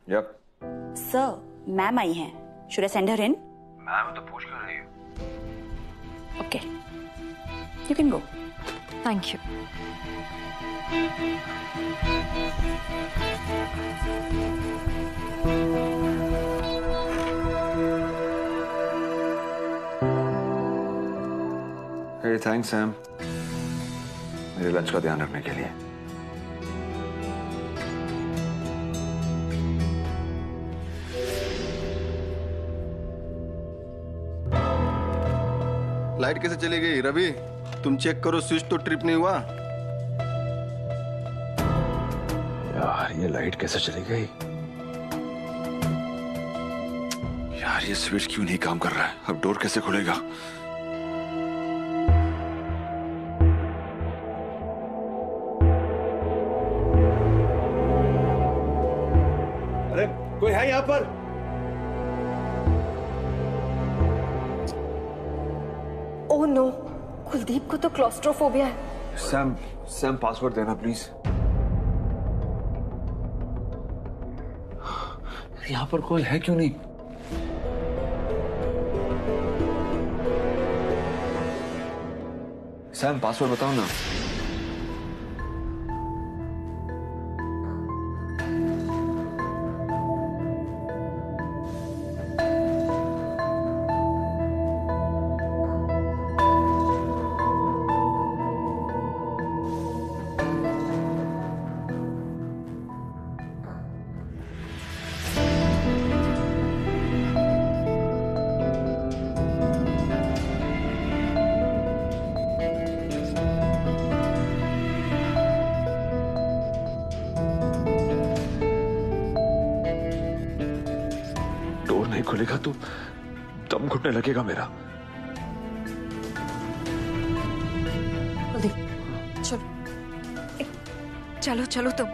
Yep. Sir, ma'am आई हैं. Should I send her in? Ma'am तो पूछ क्यों रही है? Okay. You can go. Thank you. Hey, thanks, Sam. मेरे लंच का ध्यान रखने के लिए. लाइट कैसे चली गई रवि? तुम चेक करो, स्विच तो ट्रिप नहीं हुआ. यार ये लाइट कैसे चली गई? यार ये स्विच क्यों नहीं काम कर रहा है? अब डोर कैसे खुलेगा? अरे कोई है यहाँ पर? ओह नो, कुलदीप को तो क्लॉस्ट्रोफोबिया है. सैम पासवर्ड देना प्लीज. यहाँ पर कोई है क्यों नहीं? सैम पासवर्ड बताओ ना. डोर नहीं खुलेगा तो दम घुटने लगेगा मेरा. कुलदीप, चलो चलो चलो तुम.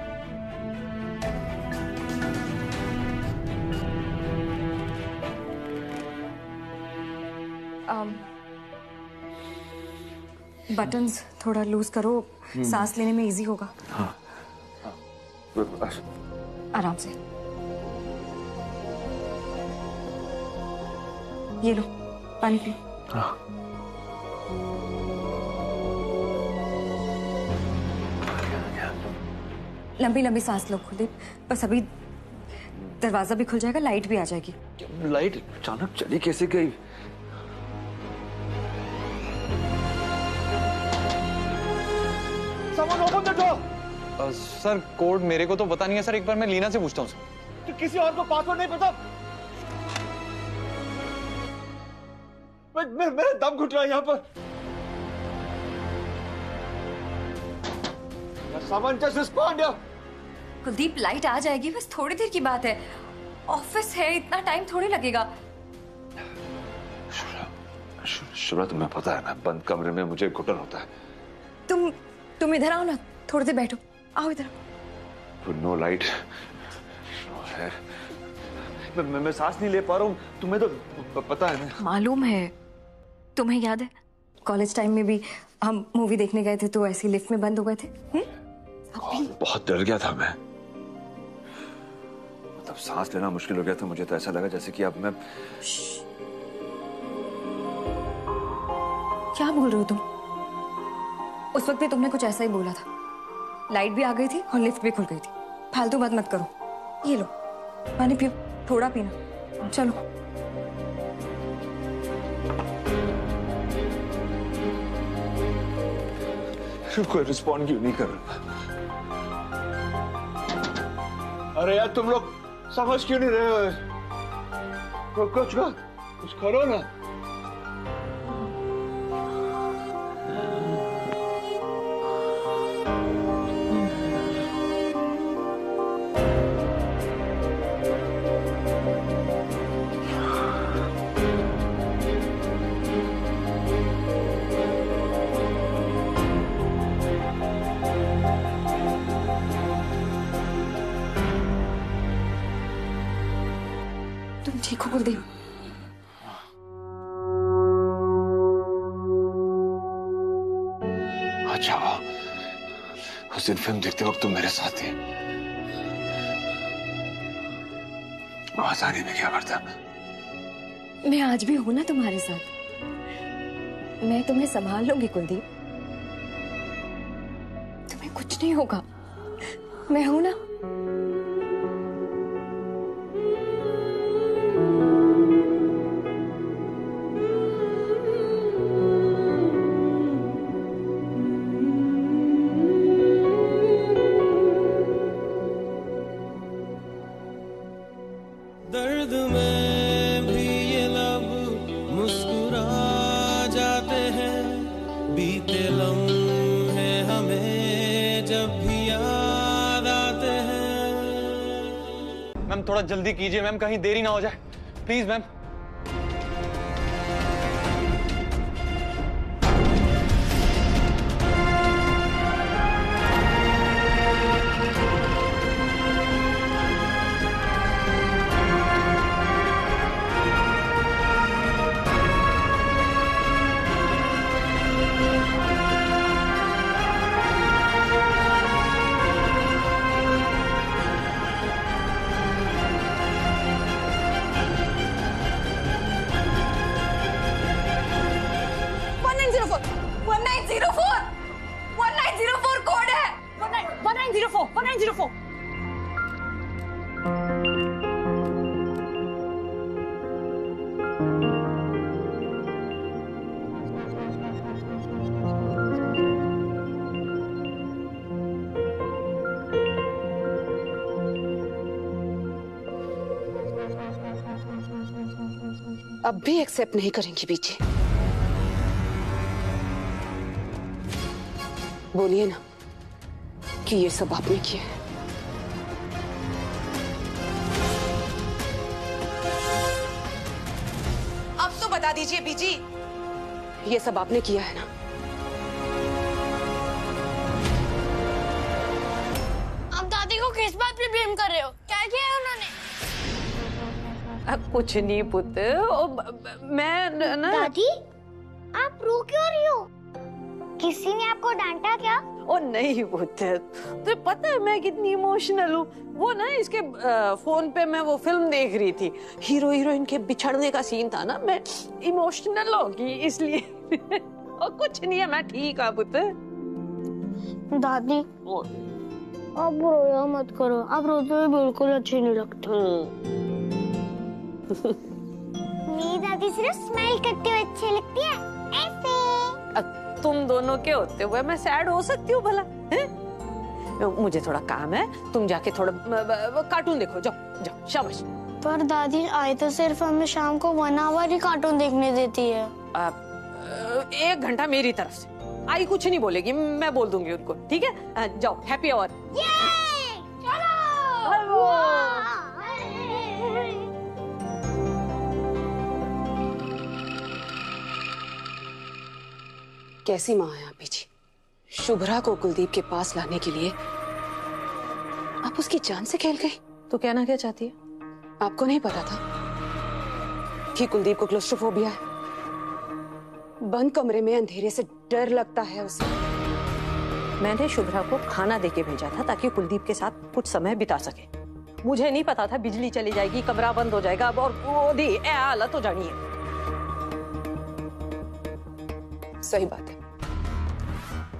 बटन्स थोड़ा लूज करो, सांस लेने में इजी होगा. हाँ. आराम से. ये लो पानी पियो. हाँ. लंबी लंबी सांस लो कुलदीप. बस अभी दरवाजा भी खुल जाएगा, लाइट भी आ जाएगी. लाइट अचानक चली कैसे गई? Someone open the door. Sir code मेरे को तो पता नहीं है सर. एक बार मैं लीना से पूछता हूँ सर. तो किसी और को पासवर्ड नहीं पता? मेरा दम घुट रहा है यहाँ पर. Someone just respond यार. कुलदीप लाइट आ जाएगी, बस थोड़ी देर की बात है. ऑफिस है, इतना टाइम थोड़ी लगेगा. शुभ्रा तुम्हें पता है ना, बंद कमरे में मुझे घुटन होता है. तुम इधर आओ ना, थोड़ी देर बैठो. आओ इधर. No light, no air. मैं सांस नहीं ले पा रहा हूँ. तुम्हें तो पता है ना. मालूम है. तुम्हें याद है कॉलेज टाइम में भी हम मूवी देखने गए थे तो ऐसी लिफ्ट में बंद हो गए थे. बहुत डर गया था मैं. मतलब सांस लेना मुश्किल हो गया था. मुझे तो ऐसा लगा जैसे कि अब मैं. क्या बोल रहे हो तुम? उस वक्त भी तुमने कुछ ऐसा ही बोला था. लाइट भी आ गई थी और लिफ्ट भी खुल गई थी. फालतू बात मत करो. ये लो पानी पियो, थोड़ा पीना. चलो. कोई रिस्पॉन्ड क्यों नहीं कर रहा? अरे यार तुम लोग समझ क्यों नहीं रहे हो? कुछ करो ना. तुम ठीक हो कुलदीप? अच्छा, उस दिन फिल्म देखते वक्त तुम मेरे साथ थे. आसानी में क्या करता? मैं आज भी हूं ना तुम्हारे साथ। मैं तुम्हें संभाल लूंगी कुलदीप, तुम्हें कुछ नहीं होगा। मैं हूं ना। दर्द में भी ये लब मुस्कुरा जाते हैं, बीते लम्हे हमें जब भी याद आते हैं। मैम थोड़ा जल्दी कीजिए मैम, कहीं देरी ना हो जाए प्लीज मैम। कोड है 1904। अब भी एक्सेप्ट नहीं करेंगी बीजी? बोलिए ना कि ये सब आपने किया है। अब तो बता दीजिए बीजी, ये सब आपने किया है ना? आप दादी को किस बात पे ब्लेम कर रहे हो? क्या किया है उन्होंने? कुछ नहीं पुत्र, मैं ना। दादी, आप रो क्यों रही हो? किसी ने आपको डांटा क्या? ओ नहीं पुत्र, तुझे पता है मैं कितनी इमोशनल हूँ। वो ना इसके फोन पे मैं वो फिल्म देख रही थी, हीरो हीरोइन के बिछड़ने का सीन था ना, मैं इमोशनल हो गई इसलिए। और कुछ नहीं है, मैं ठीक हूँ पुत्र। दादी, आप रोया मत करो, आप रोते हुए बिल्कुल अच्छी नहीं लगती। मेरी दादी सिर्फ स्माइल करते हुए अच्छी लगती है, ऐसे। तुम दोनों के होते हुए मैं सैड हो सकती हूँ भला? मुझे थोड़ा काम है, तुम जाके थोड़ा कार्टून देखो, जाओ जाओ, शाबाश। पर दादी आई तो सिर्फ हमें शाम को 1 आवर ही कार्टून देखने देती है। 1 घंटा मेरी तरफ से। आई कुछ नहीं बोलेगी, मैं बोल दूंगी उनको, ठीक है? जाओ, हैप्पी आवर। कैसी माँ है आप बीजी? शुभ्रा को कुलदीप के पास लाने के लिए आप उसकी जान से खेल गई। तो कहना क्या चाहती है? आपको नहीं पता था कि कुलदीप को क्लोस्ट्रोफोबिया है? बंद कमरे में अंधेरे से डर लगता है उसे। मैंने शुभ्रा को खाना देके भेजा था ताकि कुलदीप के साथ कुछ समय बिता सके। मुझे नहीं पता था बिजली चली जाएगी, कमरा बंद हो जाएगा, और वो दी हालत हो जानी है। सही बात है,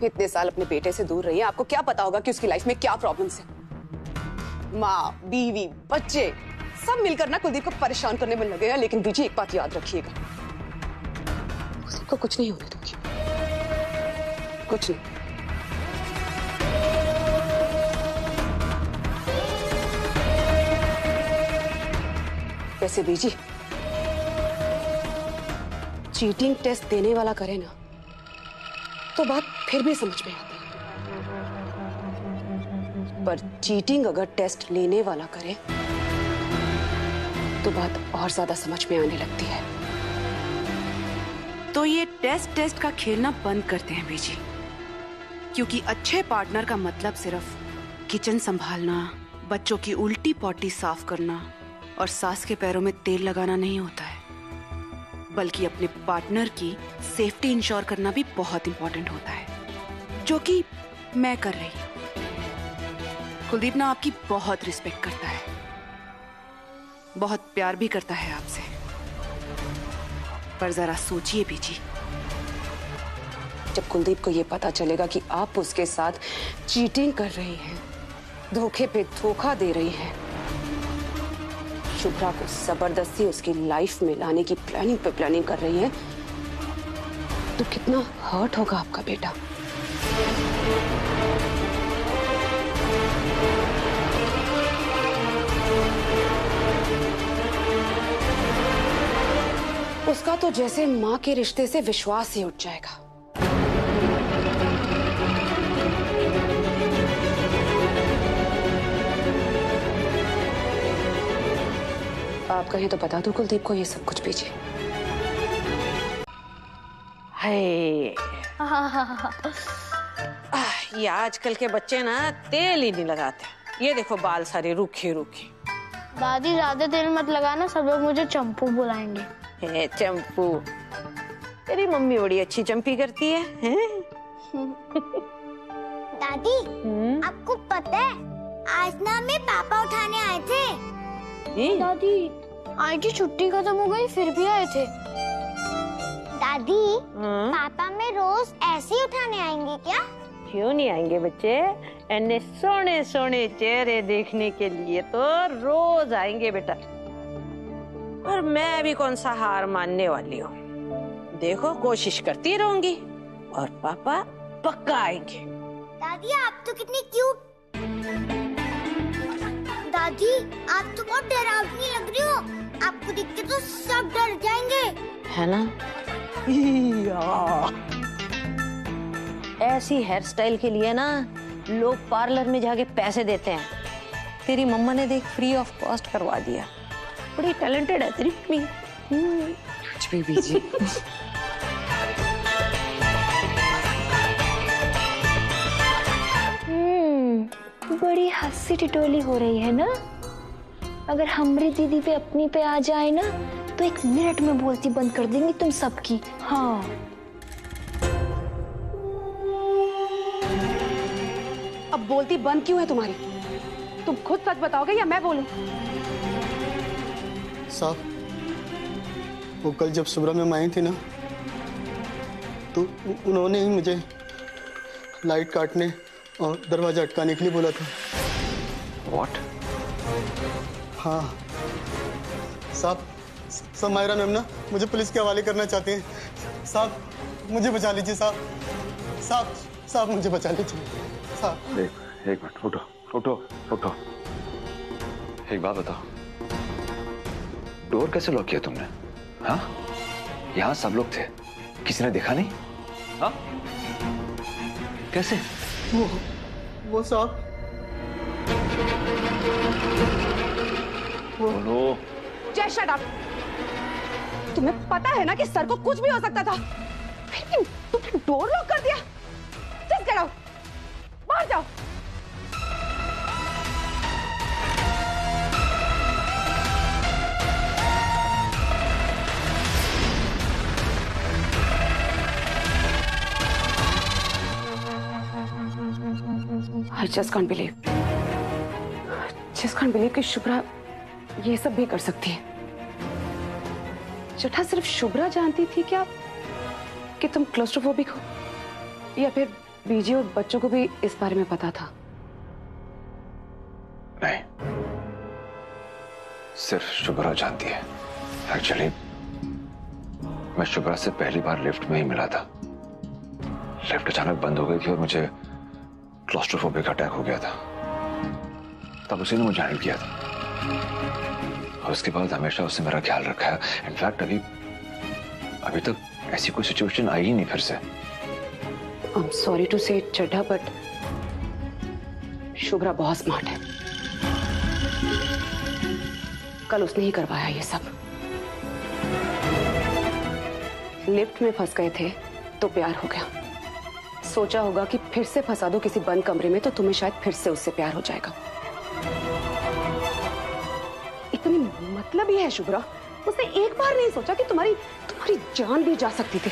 इतने साल अपने बेटे से दूर रही है, आपको क्या पता होगा कि उसकी लाइफ में क्या प्रॉब्लम्स है। माँ, बीवी, बच्चे सब मिलकर ना कुलदीप को परेशान करने में लगे हैं। लेकिन बीजी, एक बात याद रखिएगा, उसको कुछ नहीं होने दूंगी, कुछ नहीं। वैसे बीजी, चीटिंग टेस्ट देने वाला करे ना तो बात फिर भी समझ में आती है, पर चीटिंग अगर टेस्ट लेने वाला करे तो बात और ज्यादा समझ में आने लगती है। तो ये टेस्ट का खेलना बंद करते हैं बीजी, क्योंकि अच्छे पार्टनर का मतलब सिर्फ किचन संभालना, बच्चों की उल्टी पॉटी साफ करना और सास के पैरों में तेल लगाना नहीं होता है, बल्कि अपने पार्टनर की सेफ्टी इंश्योर करना भी बहुत इंपॉर्टेंट होता है, जो कि मैं कर रही हूं। कुलदीप ना आपकी बहुत रिस्पेक्ट करता है, बहुत प्यार भी करता है आपसे। पर जरा सोचिए बीजी, जब कुलदीप को ये पता चलेगा कि आप उसके साथ चीटिंग कर रही हैं, धोखे पे धोखा दे रही हैं, शुभ्रा को जबरदस्ती उसकी लाइफ में लाने की प्लानिंग पे प्लानिंग कर रही हैं, तो कितना हर्ट होगा आपका बेटा। उसका तो जैसे मां के रिश्ते से विश्वास ही उठ जाएगा। आप कहें तो बता दो कुलदीप को ये सब कुछ भेजिए। ये आजकल के बच्चे ना तेल ही नहीं लगाते। ये देखो बाल सारे रूखे रूखे। दादी ज्यादा तेल मत लगाना, सब लोग मुझे चंपू बुलाएंगे। चंपू, तेरी मम्मी बड़ी अच्छी चंपी करती है, दादी आपको पता है आज ना मैं पापा उठाने आए थे। दादी आज की छुट्टी खत्म हो गई फिर भी आए थे। दादी पापा में रोज ऐसे ही उठाने आएंगे क्या? क्यों नहीं आएंगे बच्चे, ऐने सोने सोने चेहरे देखने के लिए तो रोज आएंगे बेटा। और मैं भी कौन सा हार मानने वाली हूँ। देखो कोशिश करती रहूंगी और पापा पक्का आएंगे। दादी आप तो कितनी क्यूट। दादी आप तो बहुत डरावनी लग रही हो, आपको देख के तो सब डर जाएंगे, है ना? ऐसी हेयर स्टाइल के लिए ना लोग पार्लर में जाके पैसे देते हैं। तेरी मम्मा ने देख फ्री ऑफ कॉस्ट करवा दिया। बड़ी टैलेंटेड है तेरी मम्मी। कुछ भी बीजी। बड़ी हंसी टिटोली हो रही है ना। अगर हमरी दीदी पे अपनी पे आ जाए ना तो 1 मिनट में बोलती बंद कर देंगी तुम सबकी। हाँ अब बोलती बंद क्यों है तुम्हारी? तुम खुद सच बताओगे या मैं बोलूं? साहब, वो कल जब शुभ्रा मैम आई थी ना, तो उन्होंने ही मुझे लाइट काटने और दरवाजा अटकाने के लिए बोला था। What? हाँ साहब, समायरा मैम ना मुझे पुलिस के हवाले करना चाहते हैं। साहब मुझे बचा लीजिए साहब। साहब साहब मुझे बचा लीजिए साहब। एक मिनट, उठो उठो उठो। एक बात बताओ, डोर कैसे लॉक किया तुमने? हाँ, यहाँ सब लोग थे, किसी ने देखा नहीं? हाँ, कैसे? वो साहब, बोलो। जय शट अप। तुम्हें पता है ना कि सर को कुछ भी हो सकता था, लेकिन तुमने डोर लॉक कर दिया। जस्ट गेट आउट, बाहर जाओ। I just can't believe कि शुभ्रा ये सब भी कर सकती है। जटा सिर्फ शुभ्रा जानती थी क्या कि तुम क्लोस्ट्रोफोबिक हो, या फिर बीजी और बच्चों को भी इस बारे में पता था? नहीं, सिर्फ शुभ्रा जानती है। एक्चुअली मैं शुभ्रा से पहली बार लिफ्ट में ही मिला था। लिफ्ट अचानक बंद हो गई थी और मुझे क्लोस्ट्रोफोबिक अटैक हो गया था। तब उसी ने मुझे हैंडल किया था और उसके बाद हमेशा उससे मेरा ख्याल रखा है। इनफैक्ट अभी तक ऐसी कोई सिचुएशन आई ही नहीं फिर से। I'm sorry to say it, Chadha, but Shubhra बहुत स्मार्ट है। कल उसने ही करवाया ये सब। लिफ्ट में फंस गए थे तो प्यार हो गया। सोचा होगा कि फिर से फंसा दो किसी बंद कमरे में तो तुम्हें शायद फिर से उससे प्यार हो जाएगा। इतनी मतलब ही है शुभ्रा, उसने एक बार नहीं सोचा कि तुम्हारी जान भी जा सकती थी।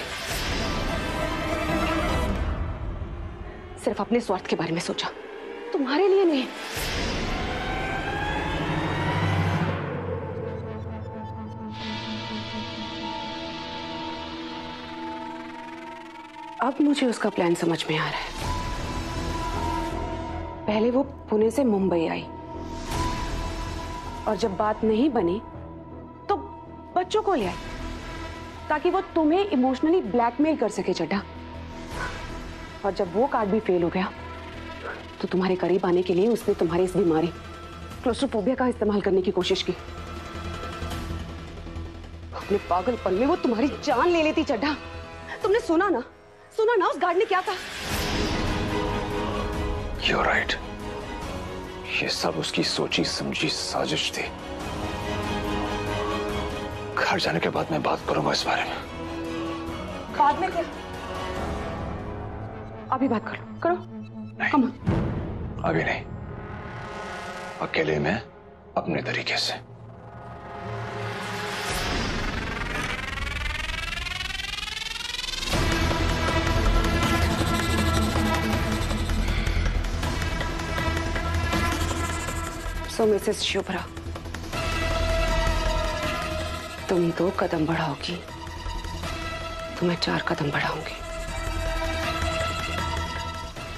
सिर्फ अपने स्वार्थ के बारे में सोचा, तुम्हारे लिए नहीं। अब मुझे उसका प्लान समझ में आ रहा है। पहले वो पुणे से मुंबई आई और जब बात नहीं बनी तो बच्चों को ले आई ताकि वो तुम्हें इमोशनली ब्लैकमेल कर सके चड्ढा। और जब वो कार्ड भी फेल हो गया तो तुम्हारे करीब आने के लिए उसने तुम्हारी इस बीमारी क्लोस्ट्रोफोबिया का इस्तेमाल करने की कोशिश की। अपने पागलपन में वो तुम्हारी जान ले लेती चड्ढा। तुमने सुना ना उस गार्ड ने क्या कहा? You're right. ये सब उसकी सोची समझी साजिश थी। घर जाने के बाद मैं बात करूंगा इस बारे में। बाद में क्या? अभी बात करो। नहीं, अभी नहीं, अकेले में अपने तरीके से। सो मिसेस शुभ्रा, तुम 2 कदम बढ़ाओगी तो मैं 4 कदम बढ़ाऊंगी,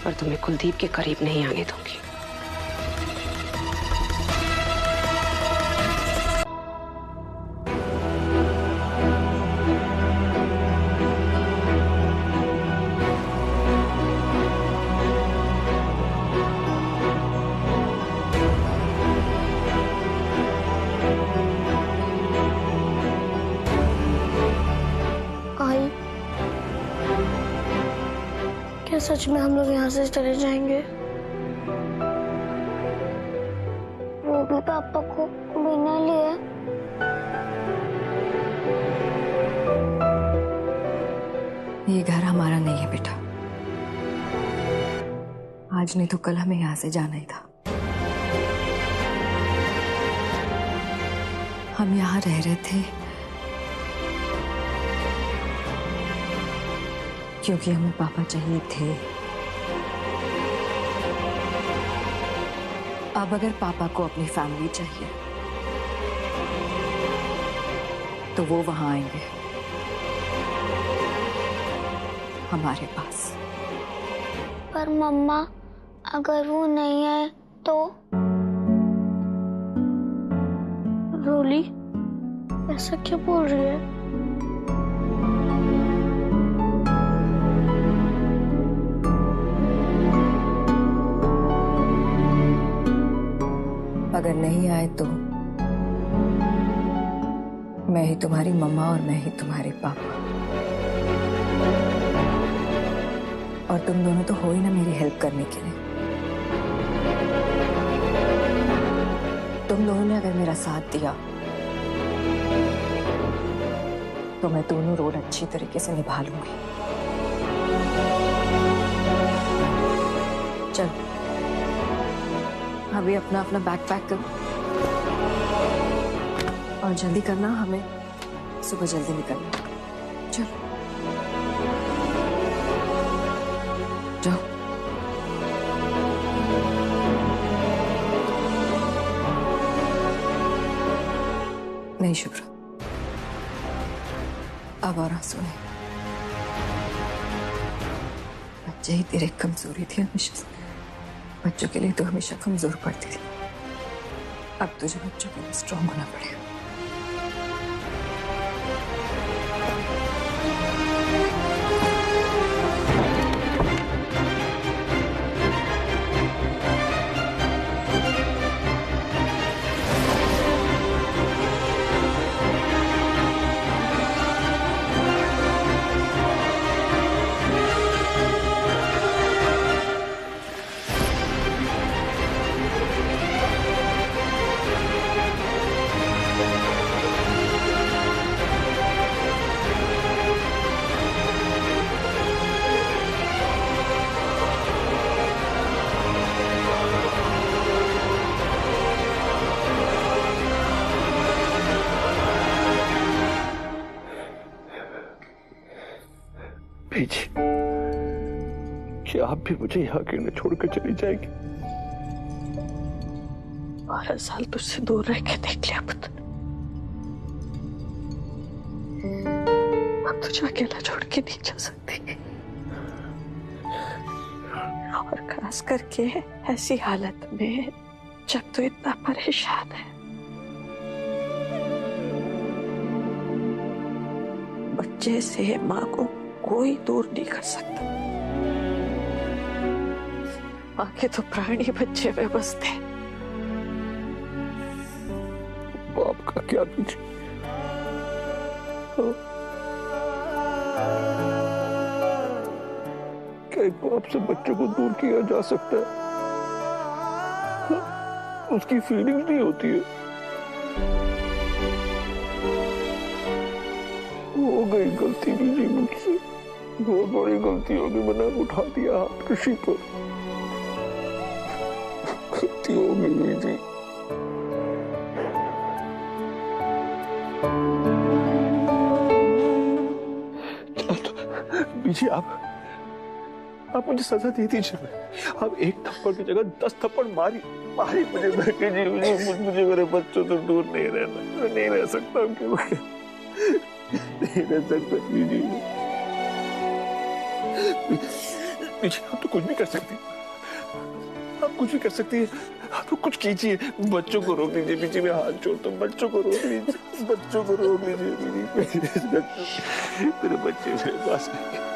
पर तुम्हें कुलदीप के करीब नहीं आने दूंगी। क्या सच में हम लोग यहाँ से चले जाएंगे? वो भी पापा को बिना लिए? ये घर हमारा नहीं है बेटा। आज नहीं तो कल हमें यहाँ से जाना ही था। हम यहाँ रह रहे थे क्योंकि हमें पापा चाहिए थे। अब अगर पापा को अपनी फैमिली चाहिए तो वो वहां आएंगे हमारे पास। पर मम्मा, अगर वो नहीं आए तो? रोली ऐसा क्यों बोल रही है? अगर नहीं आए तो मैं ही तुम्हारी मम्मा और मैं ही तुम्हारे पापा, और तुम दोनों तो हो ही ना मेरी हेल्प करने के लिए। तुम दोनों ने अगर मेरा साथ दिया तो मैं दोनों रोल अच्छी तरीके से निभा लूंगी। चल अभी अपना अपना बैग पैक करो और जल्दी करना, हमें सुबह जल्दी निकलना। चल जाओ। नहीं शुभ्रा, अब और आंसू नहीं। बच्चे ही तेरे कमजोरी थी हमेशा से। बच्चों के लिए तो हमेशा कमजोर पड़ती थी। अब तुझे बच्चों के लिए स्ट्रांग होना पड़ेगा। भेजी, क्या आप भी मुझे यहाँ अकेले छोड़कर चली जाएगी? 12 साल तुझसे दूर रह के देख लिया पुत्र, अब तुझे अकेला छोड़ के नहीं जा सकती। और खास करके ऐसी हालत में जब तो इतना परेशान है। बच्चे से माँ को कोई दूर नहीं कर सकता। माँ के तो प्राणी बच्चे में बसते हैं। बाप का क्या बीच? क्या एक बाप से बच्चे को दूर किया जा सकता है? उसकी फीलिंग्स नहीं होती है। हो गई गलती बीजी मुझसे, बहुत बड़ी गलती होगी। मैंने उठा दिया हाथ किसी पर। गलती होगी बीजी। बीजी आप मुझे सजा दे दीजिए। आप एक थप्पड़ की जगह 10 थप्पड़ मारी मुझे मेरे बच्चों से दूर नहीं रहना। मैं नहीं रह सकता उनके बगैर, नहीं रह सकता बीजी। आप तो कुछ भी कर सकती, आप कुछ भी कर सकती है। आप तो कुछ कीजिए, बच्चों को रोक लीजिए। बीजी में हाथ जोड़ता हूँ, बच्चों को रोक लीजिए, बच्चों को रोक लीजिए। मेरे बच्चे मेरे पास नहीं।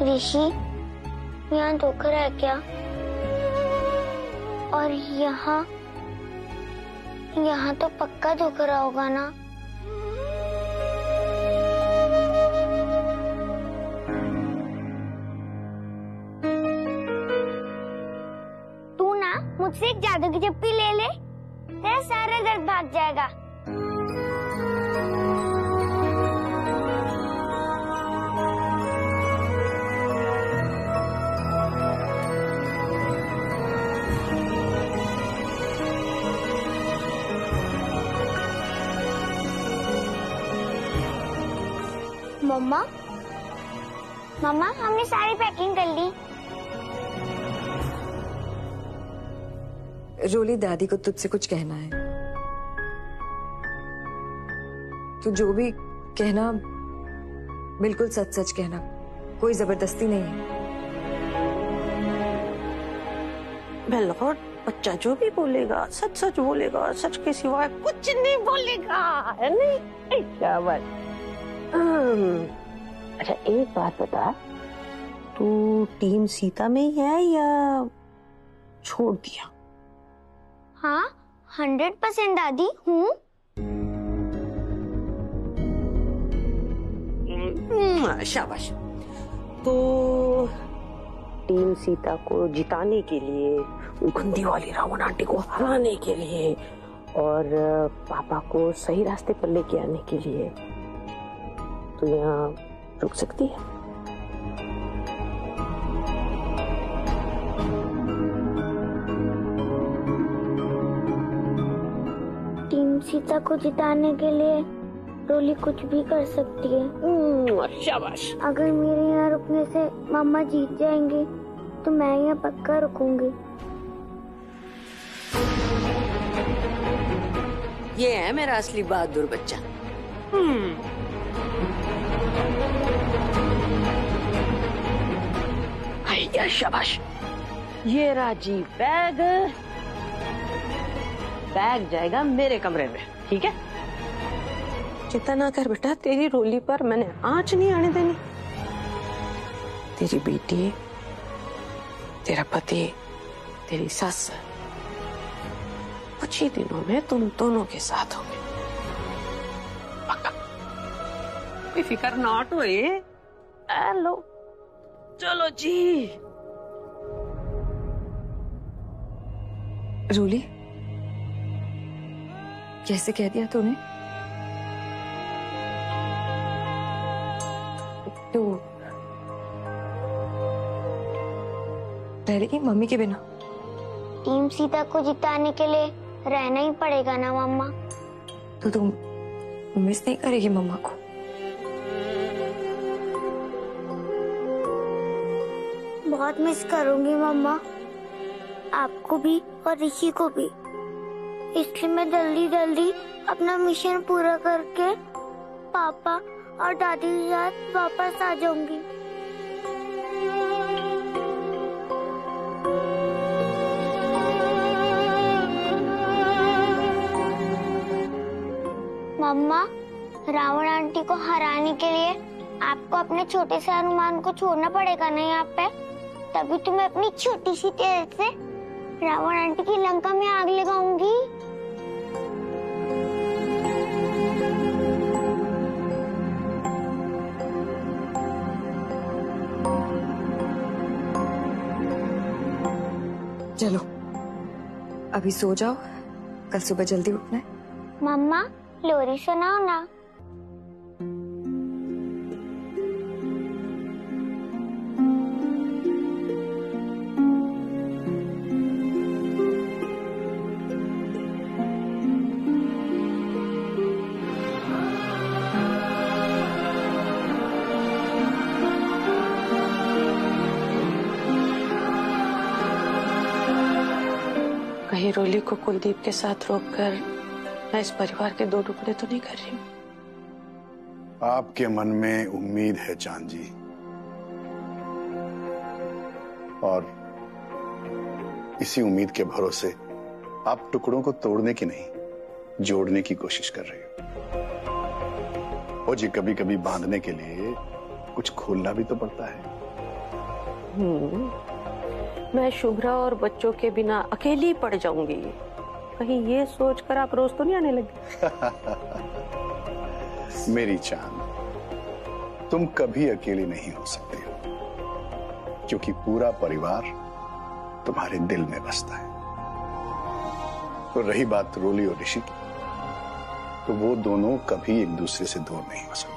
ऋषि, यहाँ धोखा है क्या? और यहाँ तो पक्का धोखा होगा ना? तू ना मुझसे एक जादू की चप्पी ले ले, तेरा सारा दर्द भाग जाएगा। मम्मा, मम्मा हमने सारी पैकिंग कर ली। रोली, दादी को तुझसे कुछ कहना है। तू जो भी कहना बिल्कुल सच सच कहना, कोई जबरदस्ती नहीं है। बिल्कुल, बच्चा जो भी बोलेगा सच सच बोलेगा, सच के सिवाय कुछ नहीं बोलेगा, है नहीं? क्या बात। अच्छा एक बात बता, तू टीम सीता में ही है या छोड़ दिया? हाँ 100% दादी हूँ। शाबाश। तो टीम सीता को जिताने के लिए, गंदी वाली रावण आंटी को हराने के लिए और पापा को सही रास्ते पर लेके आने के लिए तो यहाँ रुक सकती है। टीम सीता को जिताने के लिए रोली कुछ भी कर सकती है। शाबाश। अगर मेरे यहाँ रुकने से मम्मा जीत जाएंगे तो मैं यहाँ पक्का रुकूंगी। ये है मेरा असली बहादुर बच्चा। या शाबाश। ये राजी बैग जाएगा मेरे कमरे में, ठीक है? चिंता ना कर बेटा, तेरी रोली पर मैंने आंच नहीं आने देनी। तेरी बेटी, तेरा पति, तेरी सास कुछ ही दिनों में तुम दोनों के साथ होंगे, पक्का। कोई फिक्र नॉट हुई। हेलो, चलो जी। रोली, कैसे कह दिया तूने? तो पहले की मम्मी के बिना टीम सीता को जिताने के लिए रहना ही पड़ेगा ना मम्मा? तो तुम मिस नहीं करेगी मम्मा को? बहुत मिस करूंगी मम्मा, आपको भी और ऋषि को भी। इसलिए मैं जल्दी जल्दी अपना मिशन पूरा करके पापा और दादी के साथ वापस आ जाऊंगी। मम्मा, रावण आंटी को हराने के लिए आपको अपने छोटे से हनुमान को छोड़ना पड़ेगा ना यहाँ पे, तभी तो मैं अपनी छोटी सी तेल से रावण आंटी की लंका में आग लगाऊंगी। चलो अभी सो जाओ, कल सुबह जल्दी उठना है। मम्मा, लोरी सुनाओ ना। कहीं रोली को कुलदीप के साथ रोककर मैं इस परिवार के दो टुकड़े तो नहीं कर रही हूँ? आपके मन में उम्मीद है चांद जी, और इसी उम्मीद के भरोसे आप टुकड़ों को तोड़ने की नहीं, जोड़ने की कोशिश कर रही हो। ओ जी, कभी कभी बांधने के लिए कुछ खोलना भी तो पड़ता है। मैं शुभ्रा और बच्चों के बिना अकेली पड़ जाऊंगी, कहीं ये सोचकर आप रोज तो नहीं आने लगे? मेरी चांद, तुम कभी अकेली नहीं हो सकती हो, क्योंकि पूरा परिवार तुम्हारे दिल में बसता है। तो रही बात रोली और ऋषि की, तो वो दोनों कभी एक दूसरे से दूर नहीं हो सकते।